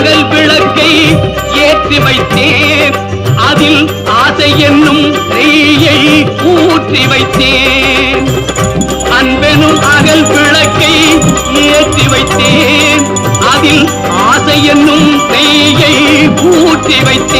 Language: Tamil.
அகல் விளக்கை ஏற்றி வைத்தேன் அதில் ஆசை என்னும் நெய்யை ஊற்றி வைத்தேன் அன்பெனும் அகல் விளக்கை ஏற்றி வைத்தேன் அதில் ஆசை என்னும் நெய்யை ஊற்றி வைத்தேன்